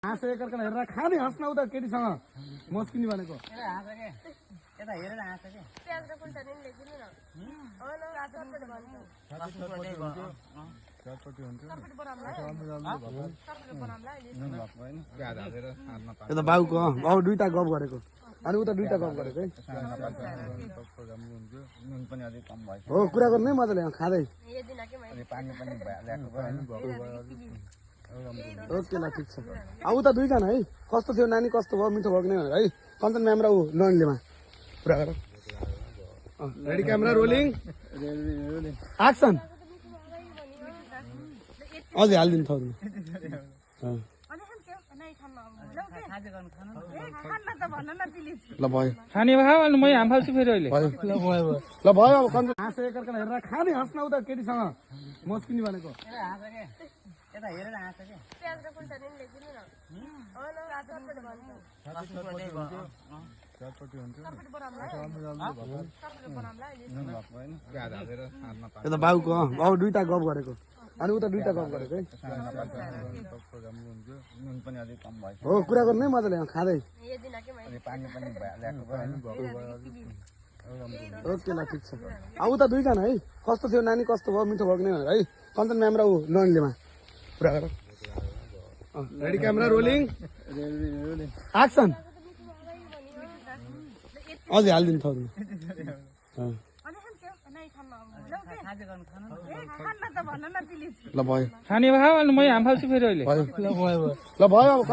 हाँस एकअर्कालाई हेरेर खाने हाँस्न उता केटीसँग मस्किनी भनेको यता बाउको बाउ दुईटा गफ गरेको अनि उता दुईटा गफ गरेको है हो कुरा गर्नै मजाले खाँदै ओके ल ठिक छ अब उता दुईजना है कस्तो थियो नानी कस्तो भयो मिठो भएको नै भनेर है कञ्चन म्याम र ऊ नयनलेमा कुरा गर रेडी क्यामेरा रोलिङ एक्सन अझै हालिदिनु थाउनु ल भयो खाने भयो अनि मै हाम फाल्छु फेरि अहिले ल भयो अब कञ्चन हाँस एकअर्कालाई हेरेर खाने हाँस्न उता केटीसँग मस्किनी भनेको यता बाउको बाउ दुईटा गफ गरेको अनि उता दुईटा गफ गरेको है हो कुरा गर्नै मजाले खाँदै ओके ल ठिक छ अब उता दुईजना है कस्तो थियो नानी कस्तो भयो मिठो भएको नै भनेर है कञ्चन म्याम र ऊ नयनलेमा कुरा गर रेडी क्यामेरा रोलिङ एक्सन अझै हालिदिनु थाउनु ल भयो खाने भयो अनि मै हाम फाल्छु फेरि अहिले ल भयो अब